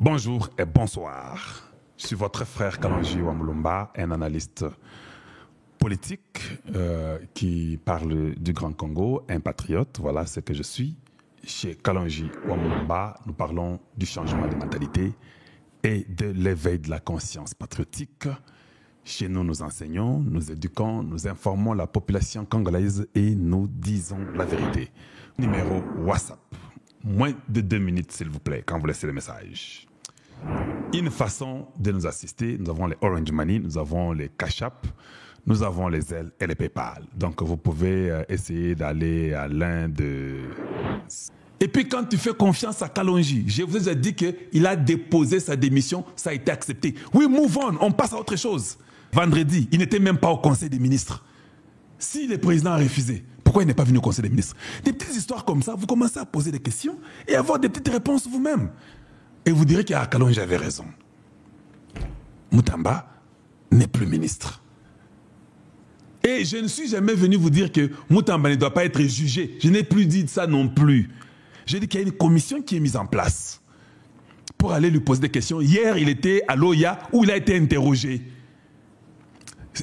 Bonjour et bonsoir. Je suis votre frère Kalonji Wamulumba, un analyste politique qui parle du Grand Congo, un patriote. Voilà ce que je suis. Chez Kalonji Wamulumba, nous parlons du changement de mentalité et de l'éveil de la conscience patriotique. Chez nous, nous enseignons, nous éduquons, nous informons la population congolaise et nous disons la vérité. Numéro WhatsApp. Moins de 2 minutes, s'il vous plaît, quand vous laissez le message. Une façon de nous assister, nous avons les Orange Money, nous avons les Cash App, nous avons les Zelle et les PayPal. Donc, vous pouvez essayer d'aller à l'un de... Et puis, quand tu fais confiance à Kalonji, je vous ai dit qu'il a déposé sa démission, ça a été accepté. Oui, move on, on passe à autre chose. Vendredi, il n'était même pas au Conseil des ministres. Si le président a refusé, pourquoi il n'est pas venu au Conseil des ministres? Des petites histoires comme ça, vous commencez à poser des questions et avoir des petites réponses vous-même. Et vous direz qu'à Kalonji avait raison. Moutamba n'est plus ministre. Et je ne suis jamais venu vous dire que Moutamba ne doit pas être jugé. Je n'ai plus dit ça non plus. J'ai dit qu'il y a une commission qui est mise en place pour aller lui poser des questions. Hier, il était à l'OIA où il a été interrogé.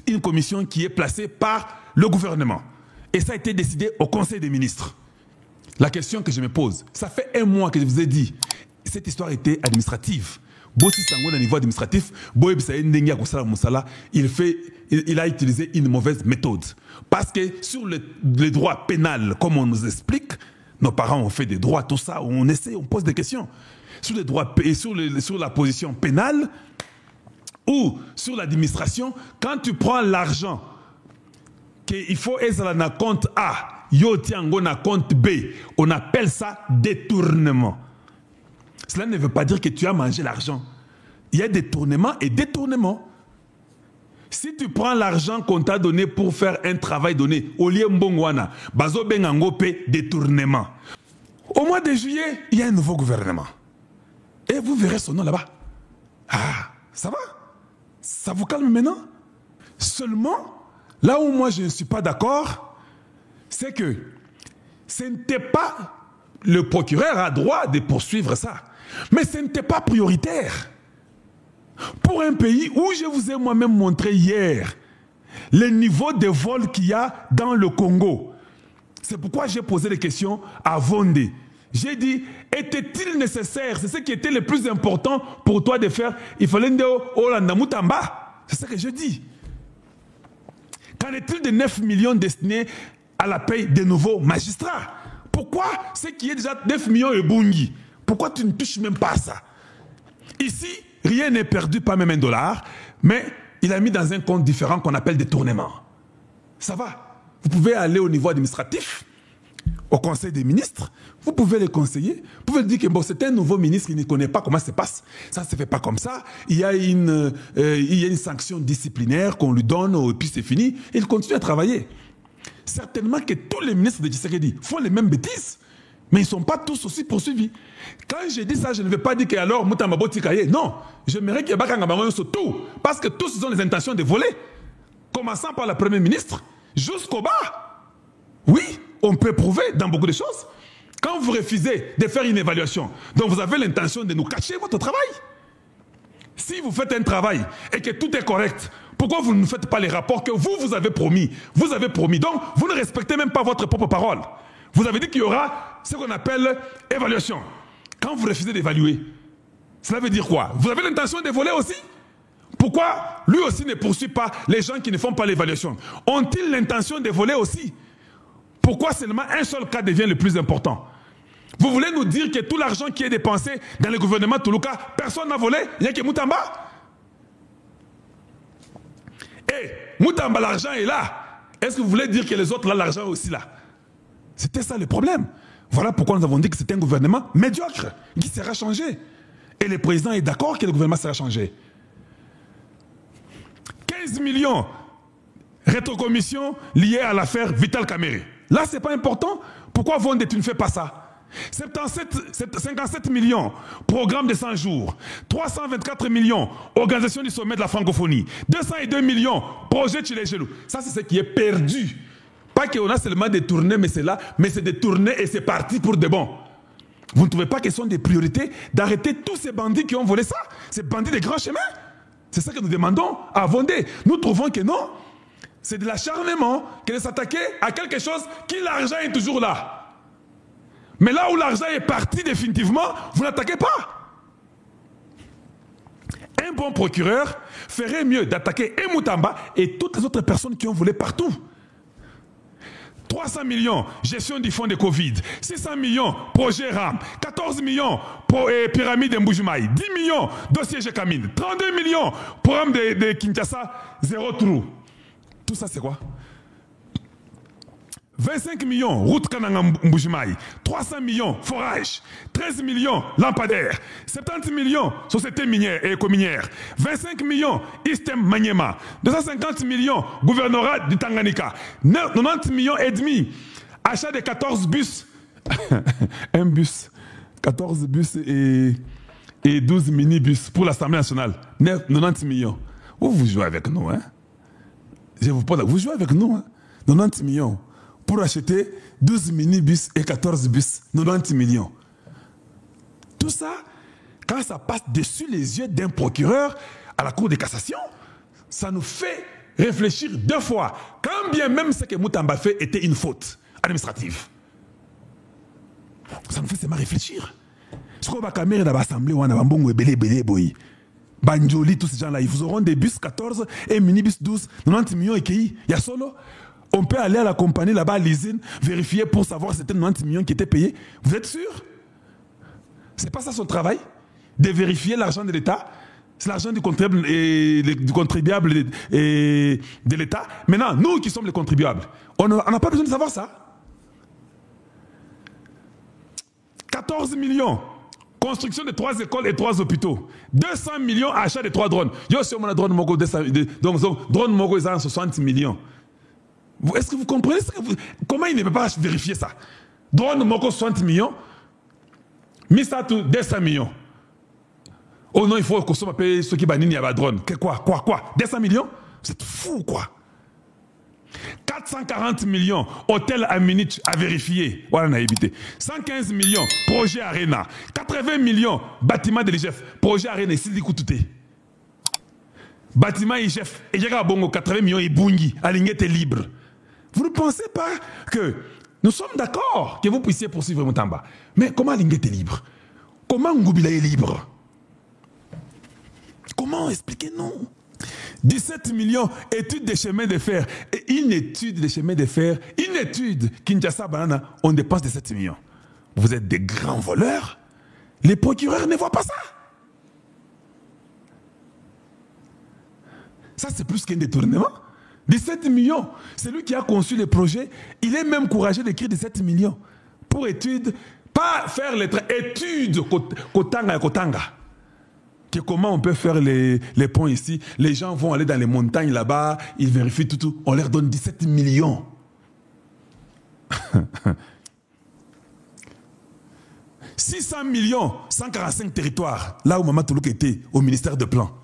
Une commission qui est placée par le gouvernement. Et ça a été décidé au Conseil des ministres. La question que je me pose, ça fait 1 mois que je vous ai dit, cette histoire était administrative. Bossi Sango, au niveau administratif, il a utilisé une mauvaise méthode. Parce que sur le droit pénal, comme on nous explique, nos parents ont fait des droits, tout ça, on essaie, on pose des questions. Sur les droits et sur la position pénale ou sur l'administration, quand tu prends l'argent qu'il faut être dans un compte A, yo tiango na compte B, on appelle ça détournement. Cela ne veut pas dire que tu as mangé l'argent. Il y a détournement et détournement. Si tu prends l'argent qu'on t'a donné pour faire un travail donné, au lieu mbongwana, bazo bengangope, détournement. Au mois de juillet, il y a un nouveau gouvernement. Et vous verrez son nom là-bas. Ah, ça va? Ça vous calme maintenant? Seulement, là où moi je ne suis pas d'accord, c'est que ce n'était pas... Le procureur a droit de poursuivre ça. Mais ce n'était pas prioritaire. Pour un pays où je vous ai moi-même montré hier le niveau de vol qu'il y a dans le Congo. C'est pourquoi j'ai posé des questions à Vondé. J'ai dit, était-il nécessaire? C'est ce qui était le plus important pour toi de faire. Il fallait Olanda Moutamba. C'est ce que je dis. Qu'en est-il de 9 millions destinés à la paye des nouveaux magistrats? Pourquoi ce qui est déjà 9 millions et bungi? Pourquoi tu ne touches même pas à ça? Ici, rien n'est perdu, pas même $1, mais il a mis dans un compte différent qu'on appelle détournement. Ça va. Vous pouvez aller au niveau administratif, au Conseil des ministres, vous pouvez les conseiller, vous pouvez dire que bon, c'est un nouveau ministre qui ne connaît pas comment ça se passe. Ça ne se fait pas comme ça. Il y a une sanction disciplinaire qu'on lui donne et puis c'est fini. Il continue à travailler. Certainement que tous les ministres de Tshisekedi font les mêmes bêtises, mais ils ne sont pas tous aussi poursuivis. Quand je dis ça, je ne veux pas dire que alors Moutamba Botikaye. Non, j'aimerais qu'il y ait Bakanga Bangoyo sur tout, parce que tous ils ont les intentions de voler, commençant par la première ministre jusqu'au bas. Oui, on peut prouver dans beaucoup de choses. Quand vous refusez de faire une évaluation, donc vous avez l'intention de nous cacher votre travail. Si vous faites un travail et que tout est correct, pourquoi vous ne faites pas les rapports que vous avez promis? Vous avez promis. Donc, vous ne respectez même pas votre propre parole. Vous avez dit qu'il y aura ce qu'on appelle évaluation. Quand vous refusez d'évaluer, cela veut dire quoi? Vous avez l'intention de voler aussi? Pourquoi lui aussi ne poursuit pas les gens qui ne font pas l'évaluation? Ont-ils l'intention de voler aussi? Pourquoi seulement un seul cas devient le plus important? Vous voulez nous dire que tout l'argent qui est dépensé dans le gouvernement Toulouka, personne n'a volé? Il n'y a que Moutamba? Et Moutamba, l'argent est là. Est-ce que vous voulez dire que les autres, là, l'argent est aussi là? C'était ça le problème. Voilà pourquoi nous avons dit que c'est un gouvernement médiocre qui sera changé. Et le président est d'accord que le gouvernement sera changé. 15 millions rétrocommissions liées à l'affaire Vital Kamerhe. Là, ce n'est pas important. Pourquoi Vondé, tu ne fais pas ça? 57 millions, programme de 100 jours. 324 millions, organisation du sommet de la francophonie. 202 millions, projet Tchilé-Chelou. Ça, c'est ce qui est perdu. Pas qu'on a seulement détourné, mais c'est là, mais c'est détourné et c'est parti pour de bon. Vous ne trouvez pas que ce sont des priorités d'arrêter tous ces bandits qui ont volé ça? Ces bandits des grands chemins? C'est ça que nous demandons à Vondé. Nous trouvons que non. C'est de l'acharnement que de s'attaquer à quelque chose qui l'argent est toujours là. Mais là où l'argent est parti définitivement, vous n'attaquez pas. Un bon procureur ferait mieux d'attaquer Moutamba et toutes les autres personnes qui ont volé partout. 300 millions, gestion du fonds de Covid. 600 millions, projet RAM. 14 millions, pour pyramide Mboujumaï. 10 millions, dossier Jekamine. 32 millions, programme de Kinshasa, zéro trou. Tout ça, c'est quoi? 25 millions, route Kananga Mboujumaï. 300 millions, forage. 13 millions, lampadaire. 70 millions, société minière et éco-minière. 25 millions, Istem Maniema. 250 millions, gouvernorat du Tanganyika. 90 millions et demi, achat de 14 bus. Un bus. 14 bus et 12 minibus pour l'Assemblée nationale. 90 millions. Vous jouez avec nous, hein? Je vous parle, vous jouez avec nous, hein? 90 millions. Pour acheter 12 minibus et 14 bus, 90 millions. Tout ça, quand ça passe dessus les yeux d'un procureur à la Cour de cassation, ça nous fait réfléchir deux fois. Quand bien même ce que Moutamba fait était une faute administrative. Ça nous fait seulement réfléchir. Ce qu'on va caméra dans l'Assemblée, on a un bon Banjoli, tous ces gens-là, ils vous auront des bus 14 et minibus 12, 90 millions et qu'il y a solo. On peut aller à la compagnie là-bas, à l'usine, vérifier pour savoir si c'était 90 millions qui étaient payés. Vous êtes sûr? C'est pas ça son travail? De vérifier l'argent de l'État? C'est l'argent du contribuable et de l'État. Maintenant, nous qui sommes les contribuables, on n'a pas besoin de savoir ça. 14 millions. Construction de 3 écoles et 3 hôpitaux. 200 millions achat de 3 drones. Yo, si on a drone mogo, donc drone mogo, ils ont 60 millions. Est-ce que vous comprenez comment il ne peut pas vérifier ça? Drone Moko 60 millions, Misatu 200 millions. Oh non, il faut que ça paye ceux qui banissent à drone. Quoi 200 millions? C'est fou, quoi. 440 millions, hôtel à Munich à vérifier. Voilà, on a évité. 115 millions, projet Arena. 80 millions, bâtiment de l'IGF. Projet Arena, ici, du coup, tout est. Bâtiment IGF. Et j'ai bongo 80 millions et bungi. Aligné est libre. Vous ne pensez pas que nous sommes d'accord que vous puissiez poursuivre Moutamba. Mais comment Alinguet est libre? Comment Ngoubila est libre? Comment? Expliquez-nous. 17 millions, études de chemin de fer. Et une étude de chemin de fer, une étude, Kinshasa Banana, on dépense 17 millions. Vous êtes des grands voleurs? Les procureurs ne voient pas ça. Ça, c'est plus qu'un détournement. 17 millions. C'est lui qui a conçu le projet. Il est même courageux d'écrire 17 millions. Pour études, pas faire les études Kotanga et Kotanga. Comment on peut faire les ponts ici? Les gens vont aller dans les montagnes là-bas, ils vérifient tout. On leur donne 17 millions. 600 millions, 145 territoires. Là où Maman Toulouk était, au ministère de Plan.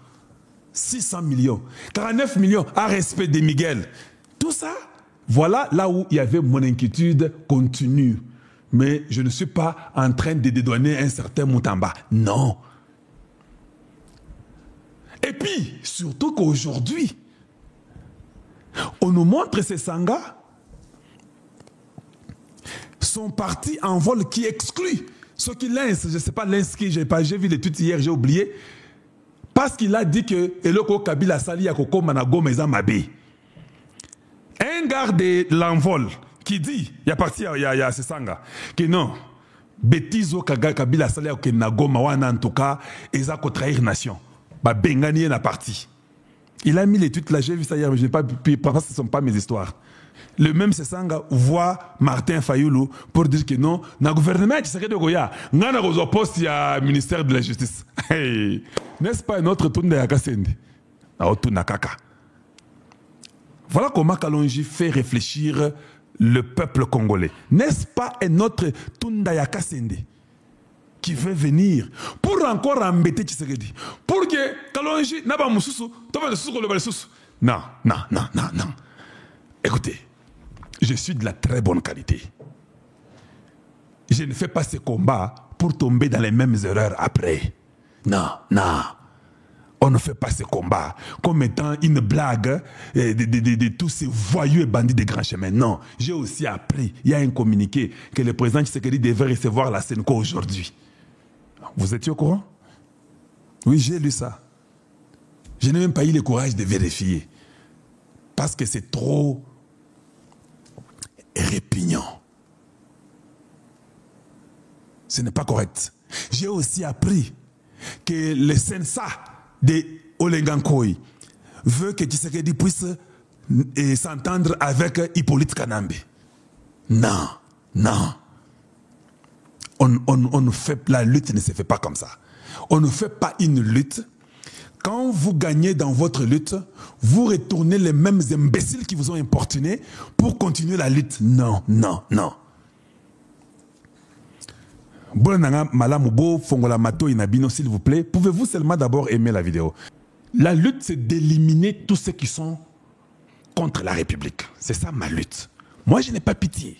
600 millions. 49 millions à respect de Miguel. Tout ça, voilà là où il y avait mon inquiétude continue. Mais je ne suis pas en train de dédouaner un certain Moutamba. Non. Et puis, surtout qu'aujourd'hui, on nous montre ces sangas sont partis en vol qui exclut ceux qui lancent, je ne sais pas l'inscrit, j'ai vu l'étude hier, j'ai oublié, parce qu'il a dit que Eloko Kabila Sali Yakoko Manago Meza Mabe. Un garde de l'envol qui dit, il y a parti, il y a ces sangas, que non, Betizo Kabila Sali Yakoko Nago Mawana en tout cas, ils ont trahir nation. Bah, Bengani est parti. Il a mis l'étude là, j'ai vu ça hier, mais je n'ai pas pu, parce que ce ne sont pas mes histoires. Le même Sessanga voit Martin Fayoulou pour dire que non, dans le gouvernement, tu sais que Goya, on a un poste, il y a le ministère de la Justice. Hey, n'est-ce pas un autre tour de Yakassende? Voilà comment Kalonji fait réfléchir le peuple congolais. N'est-ce pas un autre Tunda Yakassende qui veut venir pour encore embêter Tshisekedi? Pour que Kalonji n'a pas moussou, non. Écoutez, je suis de la très bonne qualité. Je ne fais pas ce combat pour tomber dans les mêmes erreurs après. Non, non. On ne fait pas ce combat comme étant une blague de tous ces voyous et bandits de grands chemins. Non, j'ai aussi appris, il y a un communiqué que le président Tshisekedi devait recevoir la Senco aujourd'hui. Vous étiez au courant? Oui, j'ai lu ça. Je n'ai même pas eu le courage de vérifier. Parce que c'est trop répugnant. Ce n'est pas correct. J'ai aussi appris que le Sensa de Olengankoi veut que Tshisekedi puisse s'entendre avec Hippolyte Kanambe. Non, non. La lutte ne se fait pas comme ça. On ne fait pas une lutte. Quand vous gagnez dans votre lutte, vous retournez les mêmes imbéciles qui vous ont importuné pour continuer la lutte. Non, non, non. S'il vous plaît, pouvez-vous seulement d'abord aimer la vidéo? La lutte, c'est d'éliminer tous ceux qui sont contre la République. C'est ça ma lutte. Moi, je n'ai pas pitié.